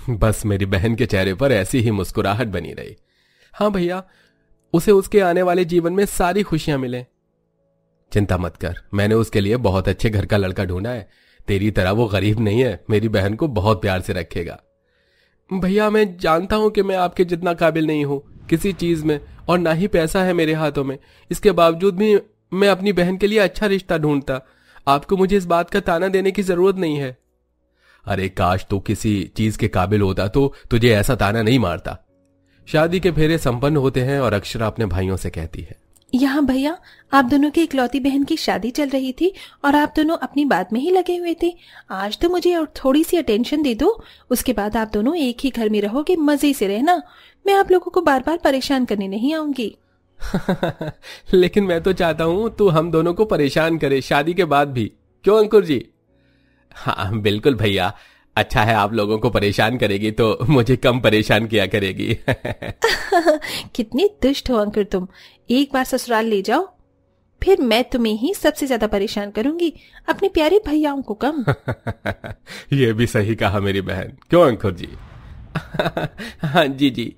बस मेरी बहन के चेहरे पर ऐसी ही मुस्कुराहट बनी रही। हाँ भैया, उसे उसके आने वाले जीवन में सारी खुशियां मिले। चिंता मत कर, मैंने उसके लिए बहुत अच्छे घर का लड़का ढूंढा है। तेरी तरह वो गरीब नहीं है, मेरी बहन को बहुत प्यार से रखेगा। भैया मैं जानता हूं कि मैं आपके जितना काबिल नहीं हूं किसी चीज में, और ना ही पैसा है मेरे हाथों में। इसके बावजूद भी मैं अपनी बहन के लिए अच्छा रिश्ता ढूंढता। आपको मुझे इस बात का ताना देने की जरूरत नहीं है। अरे काश तू किसी चीज के काबिल होता तो तुझे ऐसा ताना नहीं मारता। शादी के फेरे संपन्न होते हैं और अक्षरा अपने भाइयों से कहती है, यहाँ भैया, आप दोनों की इकलौती बहन की शादी चल रही थी और आप दोनों अपनी बात में ही लगे हुए थे। आज तो मुझे और थोड़ी सी अटेंशन दे दो, उसके बाद आप दोनों एक ही घर में रहोगे, मजे से रहना। मैं आप लोगों को बार बार परेशान करने नहीं आऊंगी। लेकिन मैं तो चाहता हूं तू हम दोनों को परेशान करे शादी के बाद भी, क्यों अंकुर जी? हाँ बिल्कुल भैया, अच्छा है आप लोगों को परेशान करेगी तो मुझे कम परेशान किया करेगी। कितनी दुष्ट हो अंकुर तुम। एक बार ससुराल ले जाओ, फिर मैं तुम्हें ही सबसे ज्यादा परेशान करूंगी, अपने प्यारे भैयाओं को कम। ये भी सही कहा मेरी बहन, क्यों अंकुर जी? हाँ जी जी।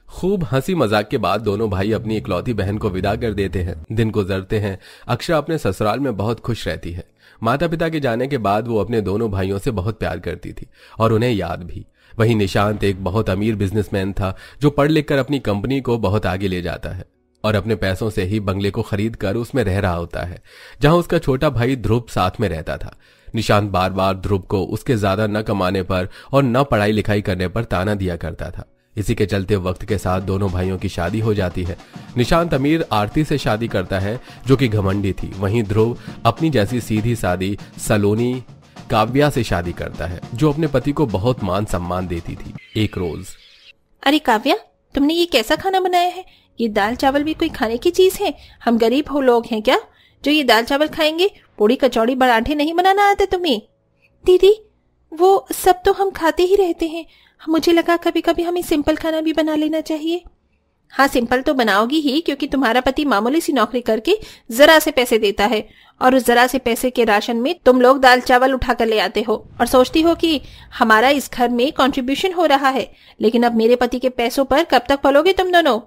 खूब हंसी मजाक के बाद दोनों भाई अपनी इकलौती बहन को विदा कर देते हैं। दिन गुजरते हैं। अक्षरा अपने ससुराल में बहुत खुश रहती है। माता पिता के जाने के बाद वो अपने दोनों भाइयों से बहुत प्यार करती थी और उन्हें याद भी। वहीं निशांत एक बहुत अमीर बिजनेसमैन था जो पढ़ लिख कर अपनी कंपनी को बहुत आगे ले जाता है और अपने पैसों से ही बंगले को खरीद कर उसमें रह रहा होता है, जहां उसका छोटा भाई ध्रुव साथ में रहता था। निशांत बार बार ध्रुव को उसके ज्यादा न कमाने पर और न पढ़ाई लिखाई करने पर ताना दिया करता था। इसी के चलते वक्त के साथ दोनों भाइयों की शादी हो जाती है। निशांत अमीर आरती से शादी करता है जो कि घमंडी थी। वहीं ध्रुव अपनी जैसी सीधी सादी सलोनी काव्या से शादी करता है जो अपने पति को बहुत मान सम्मान देती थी। एक रोज, अरे काव्या, तुमने ये कैसा खाना बनाया है? ये दाल चावल भी कोई खाने की चीज है? हम गरीब हो लोग हैं क्या जो ये दाल चावल खाएंगे? पूड़ी कचौड़ी पराठे नहीं बनाना आते तुम्हें? दीदी, वो सब तो हम खाते ही रहते हैं। मुझे लगा कभी कभी हमें सिंपल खाना भी बना लेना चाहिए। हाँ, सिंपल तो बनाओगी ही, क्योंकि तुम्हारा पति मामूली सी नौकरी करके जरा से पैसे देता है और उस जरा से पैसे के राशन में तुम लोग दाल चावल उठा कर ले आते हो और सोचती हो कि हमारा इस घर में कंट्रीब्यूशन हो रहा है। लेकिन अब मेरे पति के पैसों पर कब तक पलोगे तुम दोनों?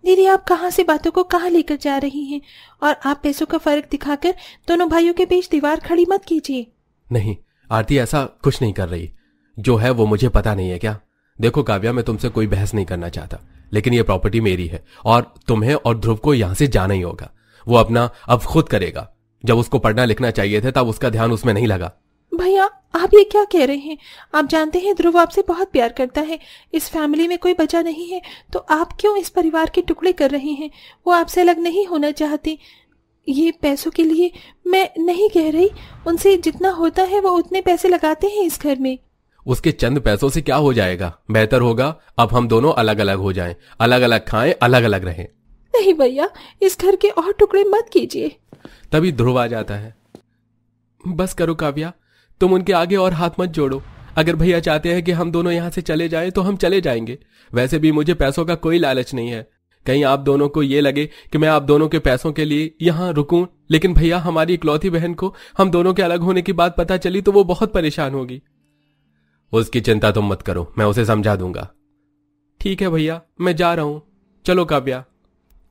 दीदी, आप कहाँ से बातों को कहाँ लेकर जा रही हैं? और आप पैसों का फर्क दिखाकर दोनों भाइयों के बीच दीवार खड़ी मत कीजिए। नहीं आरती, ऐसा कुछ नहीं कर रही। जो है वो मुझे पता नहीं है क्या? देखो काव्या, मैं तुमसे कोई बहस नहीं करना चाहता, लेकिन ये प्रॉपर्टी मेरी है और तुम्हें और ध्रुव को यहां से जाना ही होगा। वो अपना अब खुद करेगा। जब उसको पढ़ना लिखना चाहिए था तब उसका ध्यान उसमें नहीं लगा। भैया, आप ये क्या कह रहे हैं? आप जानते हैं ध्रुव आपसे बहुत प्यार करता है। इस फैमिली में कोई बचा नहीं है तो आप क्यों इस परिवार के टुकड़े कर रहे हैं? वो आपसे अलग नहीं होना चाहते। ये पैसों के लिए मैं नहीं कह रही, उनसे जितना होता है वो उतने पैसे लगाते हैं इस घर में। उसके चंद पैसों से क्या हो जाएगा? बेहतर होगा अब हम दोनों अलग अलग हो जाएं, अलग अलग खाएं, अलग अलग रहें। नहीं भैया, इस घर के और टुकड़े मत कीजिए। तभी ध्रुव आ जाता है। बस करो काव्या, तुम उनके आगे और हाथ मत जोड़ो। अगर भैया चाहते हैं कि हम दोनों यहां से चले जाएं तो हम चले जाएंगे। वैसे भी मुझे पैसों का कोई लालच नहीं है। कहीं आप दोनों को ये लगे कि मैं आप दोनों के पैसों के लिए यहां रुकूं, लेकिन भैया हमारी इकलौती बहन को हम दोनों के अलग होने की बात पता चली तो वो बहुत परेशान होगी। उसकी चिंता तुम मत करो, मैं उसे समझा दूंगा। ठीक है भैया, मैं जा रहा हूं। चलो काव्या।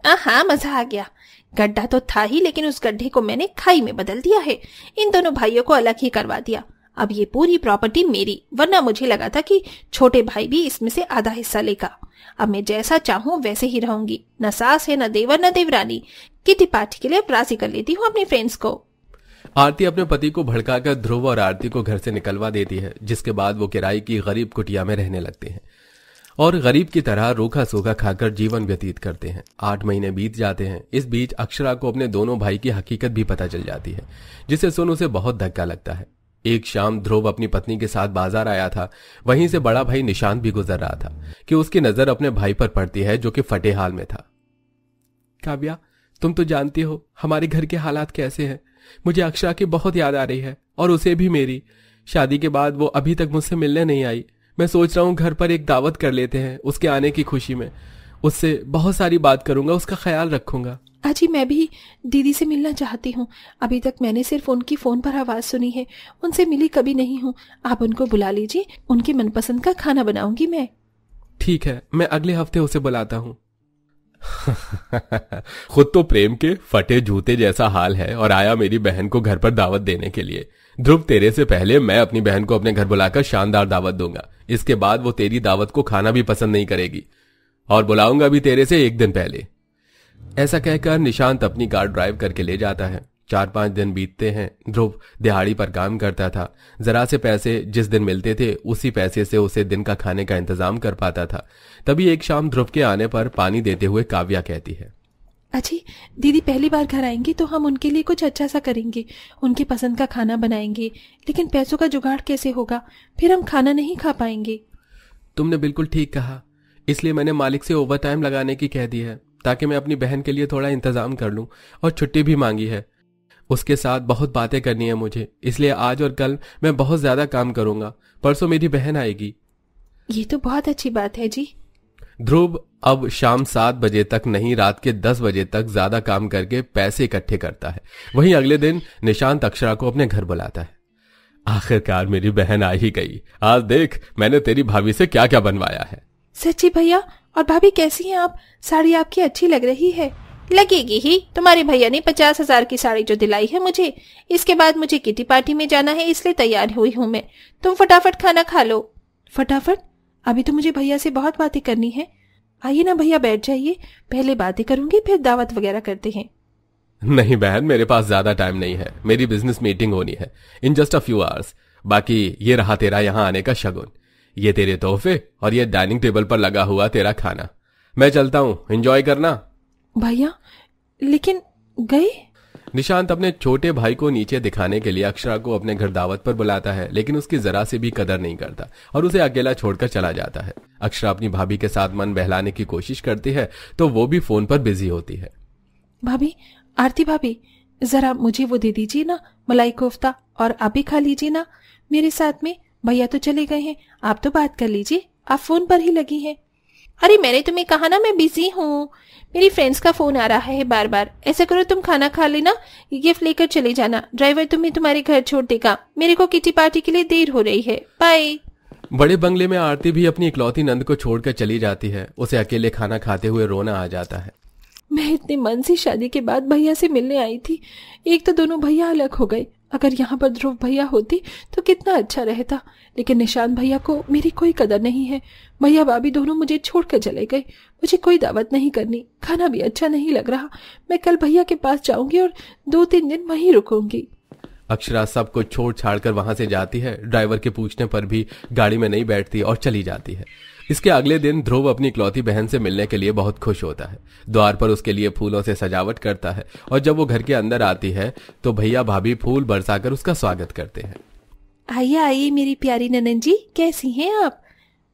हाँ, मजा आ गया। गड्ढा तो था ही, लेकिन उस गड्ढे को मैंने खाई में बदल दिया है। इन दोनों भाइयों को अलग ही करवा दिया। अब ये पूरी प्रॉपर्टी मेरी, वरना मुझे लगा था कि छोटे भाई भी इसमें से आधा हिस्सा लेगा। अब मैं जैसा चाहूं वैसे ही रहूंगी। न सास है, न देवर, न देवरानी। किटी पार्टी के लिए राजी कर लेती हूँ अपने फ्रेंड्स को। आरती अपने पति को भड़काकर ध्रुव और आरती को घर से निकलवा देती है, जिसके बाद वो किराए की गरीब कुटिया में रहने लगते हैं और गरीब की तरह रूखा सूखा खाकर जीवन व्यतीत करते हैं। 8 महीने बीत जाते हैं। इस बीच अक्षरा को अपने दोनों भाई की हकीकत भी पता चल जाती है, जिसे सुन उसे बहुत धक्का लगता है। एक शाम ध्रुव अपनी पत्नी के साथ बाजार आया था। वहीं से बड़ा भाई निशांत भी गुजर रहा था कि उसकी नजर अपने भाई पर पड़ती है जो कि फटे हाल में था। काव्या, तुम तो जानती हो हमारे घर के हालात कैसे हैं। मुझे अक्षरा की बहुत याद आ रही है और उसे भी मेरी। शादी के बाद वो अभी तक मुझसे मिलने नहीं आई। मैं सोच रहा हूँ घर पर एक दावत कर लेते हैं उसके आने की खुशी में। उससे बहुत सारी बात करूंगा, उसका ख्याल रखूंगा। अजी मैं भी दीदी से मिलना चाहती हूँ। अभी तक मैंने सिर्फ उनकी फोन पर आवाज सुनी है, उनसे मिली कभी नहीं हूँ। आप उनको बुला लीजिए, उनके मनपसंद का खाना बनाऊंगी मैं। ठीक है, मैं अगले हफ्ते उसे बुलाता हूँ। खुद तो प्रेम के फटे जूते जैसा हाल है और आया मेरी बहन को घर पर दावत देने के लिए। ध्रुव, तेरे से पहले मैं अपनी बहन को अपने घर बुलाकर शानदार दावत दूंगा। इसके बाद वो तेरी दावत को खाना भी पसंद नहीं करेगी और बुलाऊंगा भी तेरे से 1 दिन पहले। ऐसा कहकर निशांत अपनी कार ड्राइव करके ले जाता है। 4-5 दिन बीतते हैं। ध्रुव दिहाड़ी पर काम करता था। जरा से पैसे जिस दिन मिलते थे उसी पैसे से उसे दिन का खाने का इंतजाम कर पाता था। तभी एक शाम ध्रुव के आने पर पानी देते हुए काव्या कहती है, अजी दीदी पहली बार घर आएंगी तो हम उनके लिए कुछ अच्छा सा करेंगे, उनके पसंद का खाना बनाएंगे, लेकिन पैसों का जुगाड़ कैसे होगा? फिर हम खाना नहीं खा पाएंगे। तुमने बिल्कुल ठीक कहा, इसलिए मैंने मालिक से ओवर टाइम लगाने की कह दी है ताकि मैं अपनी बहन के लिए थोड़ा इंतजाम कर लूं, और छुट्टी भी मांगी है। उसके साथ बहुत बातें करनी है मुझे, इसलिए आज और कल मैं बहुत ज्यादा काम करूंगा। परसों मेरी बहन आएगी। ये तो बहुत अच्छी बात है जी। ध्रुव अब शाम 7 बजे तक नहीं, रात के 10 बजे तक ज्यादा काम करके पैसे इकट्ठे करता है। वहीं अगले दिन निशांत अक्षरा को अपने घर बुलाता है। आखिरकार मेरी बहन आ ही गई। आज देख मैंने तेरी भाभी से क्या क्या बनवाया है। सच्ची भैया? और भाभी कैसी हैं आप? साड़ी आपकी अच्छी लग रही है। लगेगी ही, तुम्हारे भैया ने 50,000 की साड़ी जो दिलाई है मुझे। इसके बाद मुझे किटी पार्टी में जाना है, इसलिए तैयार हुई हूँ मैं। तुम फटाफट खाना खा लो। फटाफट? अभी तो मुझे भैया से बहुत बातें करनी है। आइए ना भैया, बैठ जाइए, पहले बातें करूंगी फिर दावत वगैरह करते हैं। नहीं बहन, मेरे पास ज्यादा टाइम नहीं है, मेरी बिजनेस मीटिंग होनी है in just a few hours. बाकी ये रहा तेरा यहाँ आने का शगुन, ये तेरे तोहफे और ये डाइनिंग टेबल पर लगा हुआ तेरा खाना। मैं चलता हूँ, एंजॉय करना। भैया लेकिन गए? निशांत अपने छोटे भाई को नीचे दिखाने के लिए अक्षरा को अपने घर दावत पर बुलाता है, लेकिन उसकी जरा से भी कदर नहीं करता और उसे अकेला छोड़कर चला जाता है। अक्षरा अपनी भाभी के साथ मन बहलाने की कोशिश करती है तो वो भी फोन पर बिजी होती है। भाभी, आरती भाभी, जरा मुझे वो दे दीजिए ना, मलाई कोफ्ता, और आप भी खा लीजिए ना मेरे साथ में। भैया तो चले गए हैं, आप तो बात कर लीजिए, आप फोन पर ही लगी हैं। अरे मैंने तुम्हें कहा ना मैं बिजी हूँ, मेरी फ्रेंड्स का फोन आ रहा है बार बार। ऐसा करो तुम खाना खा लेना, गिफ्ट लेकर चले जाना, ड्राइवर तुम्हें तुम्हारे घर छोड़ देगा। मेरे को किटी पार्टी के लिए देर हो रही है, बाय। बड़े बंगले में आरती भी अपनी इकलौती नंद को छोड़कर चली जाती है। उसे अकेले खाना खाते हुए रोना आ जाता है। मैं इतने मन से शादी के बाद भैया से मिलने आई थी, एक तो दोनों भैया अलग हो गए। अगर यहाँ पर ध्रुव भैया होती तो कितना अच्छा रहता, लेकिन निशांत भैया को मेरी कोई कदर नहीं है। भैया भाभी दोनों मुझे छोड़कर चले गए। मुझे कोई दावत नहीं करनी, खाना भी अच्छा नहीं लग रहा। मैं कल भैया के पास जाऊंगी और 2-3 दिन वहीं रुकूंगी। अक्षरा सब कुछ छोड़ छाड़ कर वहां से जाती है। ड्राइवर के पूछने पर भी गाड़ी में नहीं बैठती और चली जाती है। इसके अगले दिन ध्रुव अपनी इकलौती बहन से मिलने के लिए बहुत खुश होता है। द्वार पर उसके लिए फूलों से सजावट करता है और जब वो घर के अंदर आती है तो भैया भाभी फूल बरसाकर उसका स्वागत करते हैं। आइए आइए मेरी प्यारी ननन जी, कैसी हैं आप?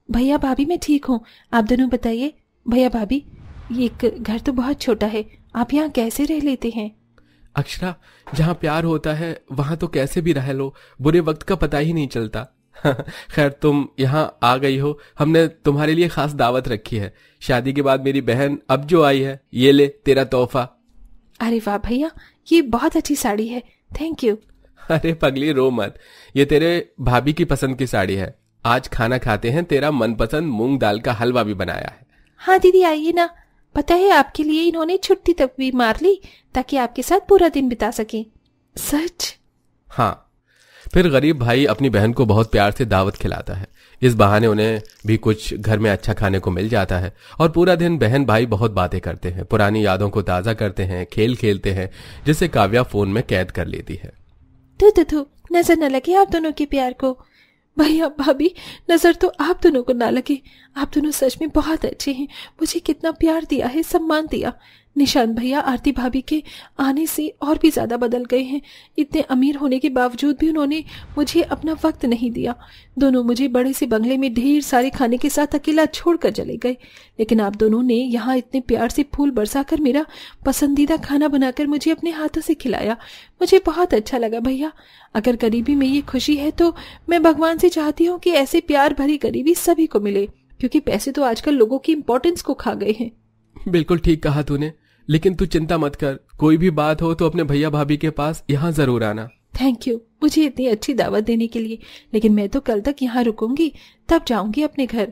भैया भाभी मैं ठीक हूँ, आप दोनों बताइए। भैया भाभी, ये घर तो बहुत छोटा है, आप यहाँ कैसे रह लेते हैं? अक्षरा, जहाँ प्यार होता है वहां तो कैसे भी रह लो, बुरे वक्त का पता ही नहीं चलता। खैर तुम यहाँ आ गई हो, हमने तुम्हारे लिए खास दावत रखी है। शादी के बाद मेरी बहन अब जो आई है, ये ले तेरा तोहफा। अरे वाह भैया, ये बहुत अच्छी साड़ी है, थैंक यू। अरे पगली रो मत, ये तेरे भाभी की पसंद की साड़ी है। आज खाना खाते हैं, तेरा मनपसंद मूंग दाल का हलवा भी बनाया है। हाँ दीदी आइए ना, पता है आपके लिए इन्होंने छुट्टी तक भी मार ली ताकि आपके साथ पूरा दिन बिता सके। सच? हाँ। फिर गरीब भाई अपनी बहन को बहुत प्यार से दावत खिलाता है। इस बहाने उन्हें भी कुछ घर में अच्छा खाने को मिल जाता है और पूरा दिन बहन भाई बहुत बातें करते हैं, पुरानी यादों को ताजा करते हैं, खेल खेलते हैं, जिसे काव्या फोन में कैद कर लेती है। तू नजर न लगे आप दोनों के प्यार को। भैया भाभी, नजर तो आप दोनों को ना लगे, आप दोनों सच में बहुत अच्छे हैं। मुझे कितना प्यार दिया है, सम्मान दिया। निशांत भैया आरती भाभी के आने से और भी ज्यादा बदल गए हैं। इतने अमीर होने के बावजूद भी उन्होंने मुझे अपना वक्त नहीं दिया। दोनों मुझे बड़े से बंगले में ढेर सारे खाने के साथ अकेला छोड़कर चले गए, लेकिन आप दोनों ने यहाँ इतने प्यार से फूल बरसाकर मेरा पसंदीदा खाना बनाकर मुझे अपने हाथों से खिलाया। मुझे बहुत अच्छा लगा भैया। अगर गरीबी में ये खुशी है तो मैं भगवान से चाहती हूँ कि ऐसे प्यार भरी गरीबी सभी को मिले। क्योंकि पैसे तो आजकल लोगों की इंपॉर्टेंस को खा गए हैं। बिल्कुल ठीक कहा तूने, लेकिन तू चिंता मत कर, कोई भी बात हो तो अपने भैया भाभी के पास यहाँ जरूर आना। थैंक यू मुझे इतनी अच्छी दावत देने के लिए, लेकिन मैं तो कल तक यहाँ रुकूंगी, तब जाऊंगी अपने घर।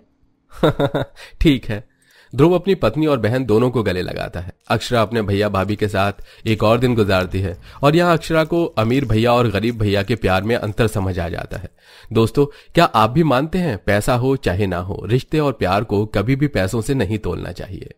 ठीक है। ध्रुव अपनी पत्नी और बहन दोनों को गले लगाता है। अक्षरा अपने भैया भाभी के साथ एक और दिन गुजारती है और यहाँ अक्षरा को अमीर भैया और गरीब भैया के प्यार में अंतर समझ आ जाता है। दोस्तों, क्या आप भी मानते हैं पैसा हो चाहे ना हो, रिश्ते और प्यार को कभी भी पैसों से नहीं तोलना चाहिए।